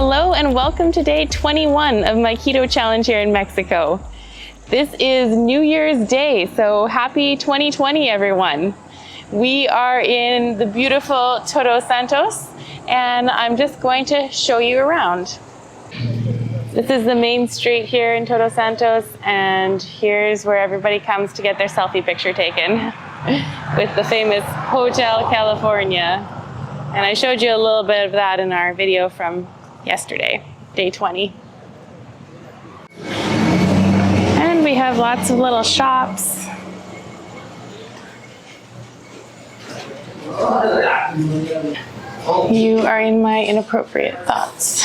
Hello and welcome to day 21 of my keto challenge here in Mexico. This is New Year's Day, so happy 2020 everyone. We are in the beautiful Todos Santos and I'm just going to show you around. This is the main street here in Todos Santos, and here's where everybody comes to get their selfie picture taken with the famous Hotel California. And I showed you a little bit of that in our video from yesterday, day 20. And we have lots of little shops. You are in my inappropriate thoughts.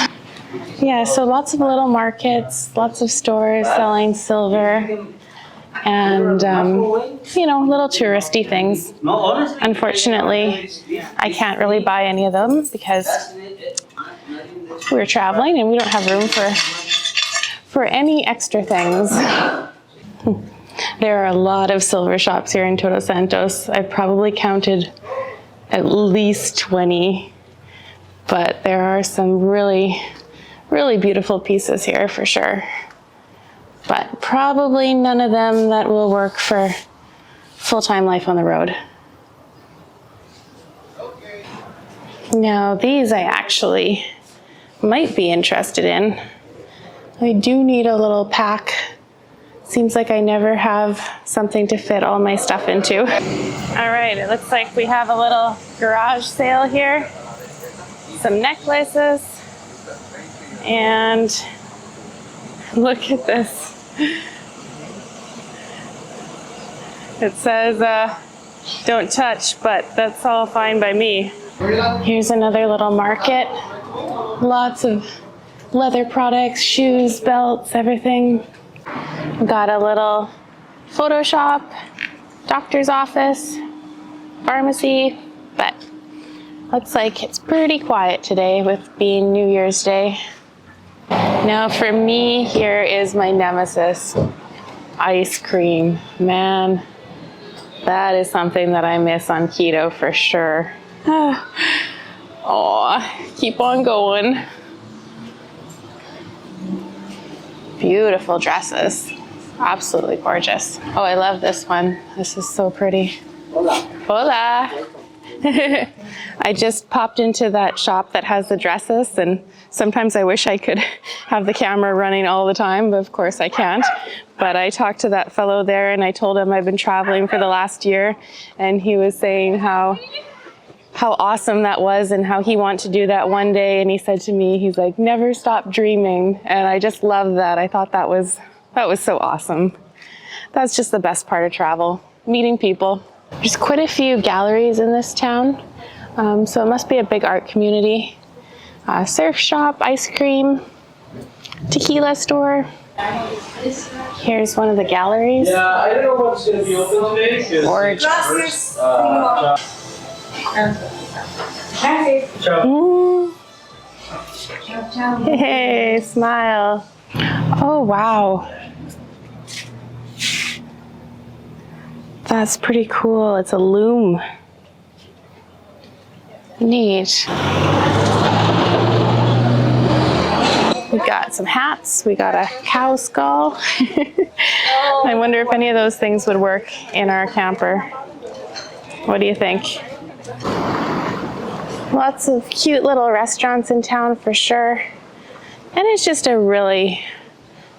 Yeah, so lots of little markets, lots of stores selling silver and, you know, little touristy things. Unfortunately, I can't really buy any of them because we're traveling and we don't have room for any extra things. There are a lot of silver shops here in Todos Santos. I've probably counted at least 20, but there are some really beautiful pieces here for sure. But probably none of them that will work for full-time life on the road. Now these I actually might be interested in. I do need a little pack. Seems like I never have something to fit all my stuff into. All right, it looks like we have a little garage sale here. Some necklaces. And look at this. It says, don't touch, but that's all fine by me. Here's another little market. Lots of leather products, shoes, belts, everything. Got a little photo shop, doctor's office, pharmacy, but looks like it's pretty quiet today with being New Year's Day. Now for me, here is my nemesis, ice cream. Man, that is something that I miss on keto for sure. Oh, keep on going. Beautiful dresses, absolutely gorgeous. Oh, I love this one. This is so pretty. Hola. Hola. I just popped into that shop that has the dresses, and sometimes I wish I could have the camera running all the time, but of course I can't. But I talked to that fellow there and I told him I've been traveling for the last year, and he was saying how awesome that was and how he wanted to do that one day. And he said to me, he's like, never stop dreaming. And I just love that. I thought that was so awesome. That's just the best part of travel, meeting people. There's quite a few galleries in this town, so it must be a big art community. Surf shop, ice cream, tequila store. Here's one of the galleries. Yeah, I don't know what's going to be open today. Gorgeous. Hey, smile. Oh, wow. That's pretty cool. It's a loom. Neat. We got some hats. We got a cow skull. I wonder if any of those things would work in our camper. What do you think? Lots of cute little restaurants in town for sure. And it's just a really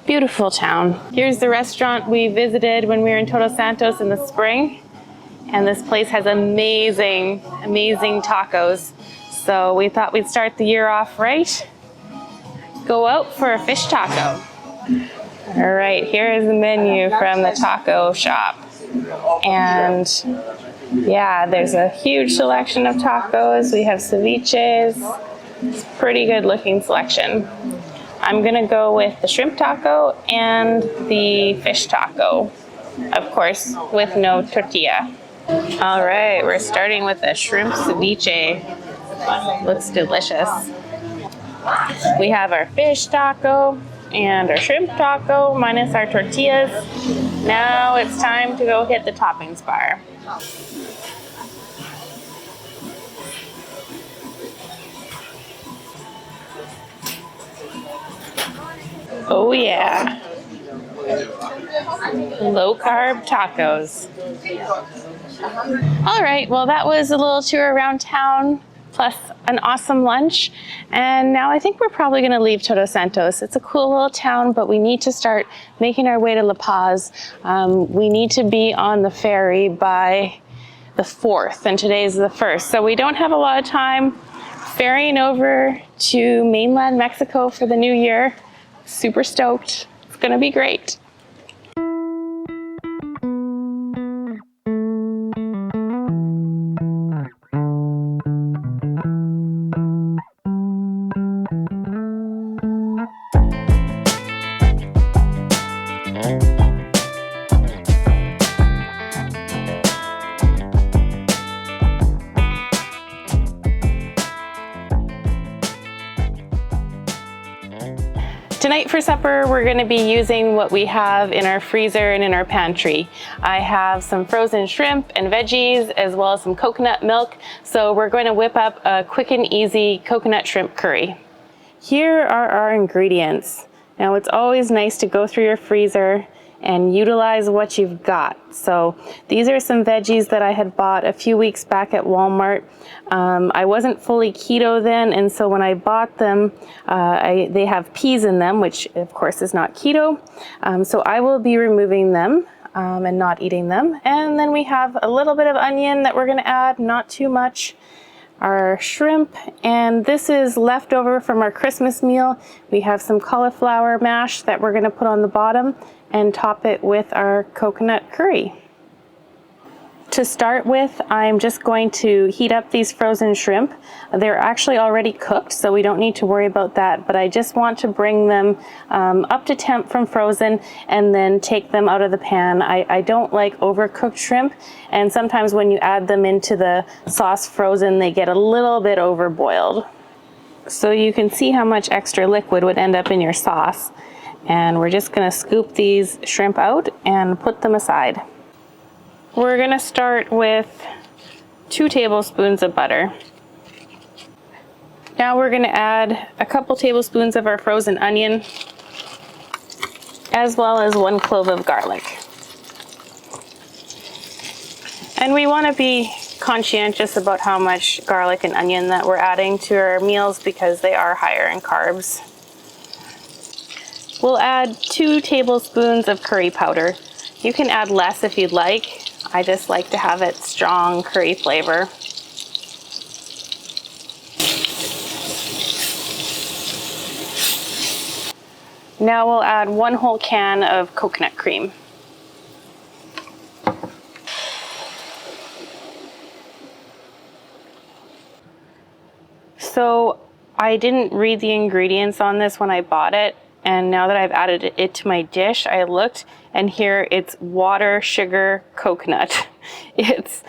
beautiful town. Here's the restaurant we visited when we were in Todos Santos in the spring. And this place has amazing tacos. So we thought we'd start the year off right. Go out for a fish taco. All right, here is the menu from the taco shop. And yeah, there's a huge selection of tacos. We have ceviches. It's a pretty good looking selection. I'm gonna go with the shrimp taco and the fish taco. Of course, with no tortilla. All right, we're starting with the shrimp ceviche. Looks delicious. We have our fish taco and our shrimp taco minus our tortillas. Now it's time to go hit the toppings bar. Oh yeah. Low carb tacos. All right, well that was a little tour around town plus an awesome lunch. And now I think we're probably gonna leave Todos Santos. It's a cool little town, but we need to start making our way to La Paz. We need to be on the ferry by the 4th, and today's the 1st. So we don't have a lot of time. Ferrying over to mainland Mexico for the new year. Super stoked. It's gonna be great. Tonight for supper, we're going to be using what we have in our freezer and in our pantry. I have some frozen shrimp and veggies, as well as some coconut milk. So we're going to whip up a quick and easy coconut shrimp curry. Here are our ingredients. Now it's always nice to go through your freezer and utilize what you've got. So these are some veggies that I had bought a few weeks back at Walmart. I wasn't fully keto then, and so when I bought them, they have peas in them, which of course is not keto. So I will be removing them and not eating them. And then we have a little bit of onion that we're gonna add, not too much. Our shrimp, and this is leftover from our Christmas meal. We have some cauliflower mash that we're gonna put on the bottom and top it with our coconut curry. To start with, I'm just going to heat up these frozen shrimp. They're actually already cooked, so we don't need to worry about that, but I just want to bring them up to temp from frozen and then take them out of the pan. I don't like overcooked shrimp, and sometimes when you add them into the sauce frozen, they get a little bit overboiled. So you can see how much extra liquid would end up in your sauce. And we're just gonna scoop these shrimp out and put them aside. We're gonna start with 2 tablespoons of butter. Now we're gonna add a couple tablespoons of our frozen onion, as well as 1 clove of garlic. And we wanna be conscientious about how much garlic and onion that we're adding to our meals because they are higher in carbs. We'll add 2 tablespoons of curry powder. You can add less if you'd like. I just like to have it strong curry flavor. Now we'll add 1 whole can of coconut cream. So I didn't read the ingredients on this when I bought it. And now that I've added it to my dish, I looked, and here it's water, sugar, coconut. It's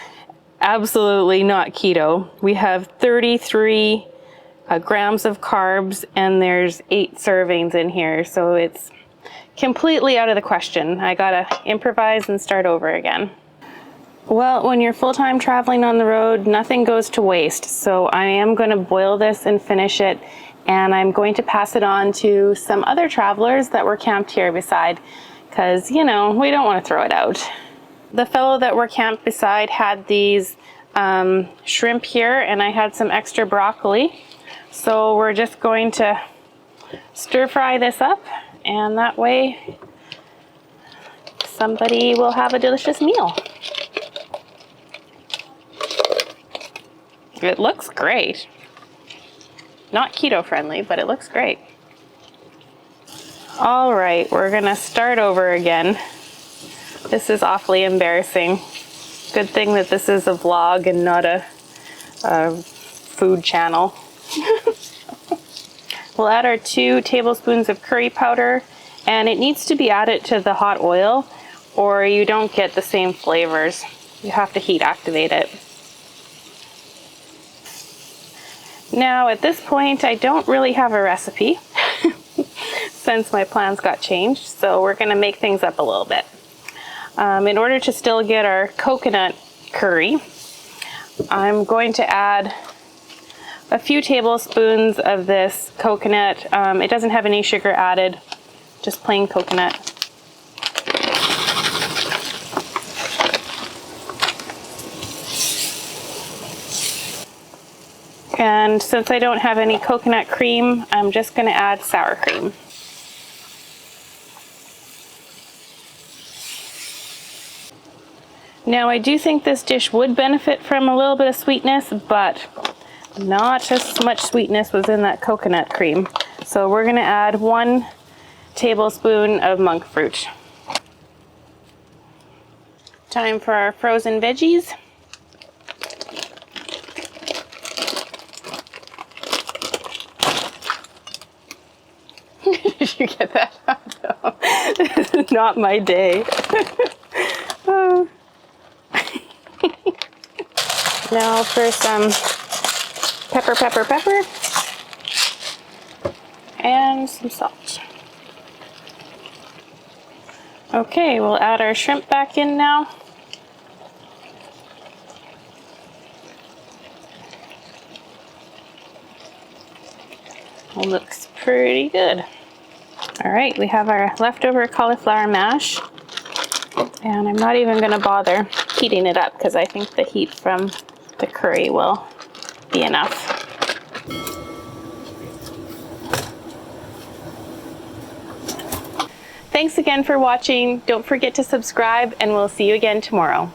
absolutely not keto. We have 33 grams of carbs, and there's 8 servings in here, so it's completely out of the question. I gotta improvise and start over again. Well, when you're full-time traveling on the road, nothing goes to waste, so I am gonna boil this and finish it, and I'm going to pass it on to some other travelers that were camped here beside, because, you know, we don't want to throw it out. The fellow that we're camped beside had these shrimp here, and I had some extra broccoli. So we're just going to stir fry this up, and that way somebody will have a delicious meal. It looks great. Not keto friendly, but it looks great. All right, we're gonna start over again. This is awfully embarrassing. Good thing that this is a vlog and not a food channel. We'll add our 2 tablespoons of curry powder, and it needs to be added to the hot oil or you don't get the same flavors. You have to heat activate it. Now at this point, I don't really have a recipe since my plans got changed, so we're gonna make things up a little bit. In order to still get our coconut curry, I'm going to add a few tablespoons of this coconut. It doesn't have any sugar added, just plain coconut. And since I don't have any coconut cream, I'm just going to add sour cream. Now I do think this dish would benefit from a little bit of sweetness, but not as much sweetness was in that coconut cream. So we're going to add 1 tablespoon of monk fruit. Time for our frozen veggies. Did you get that? No. This is not my day. Oh. Now for some pepper, and some salt. Okay, we'll add our shrimp back in now. Looks pretty good. All right, we have our leftover cauliflower mash, and I'm not even going to bother heating it up because I think the heat from the curry will be enough. Thanks again for watching. Don't forget to subscribe, and we'll see you again tomorrow.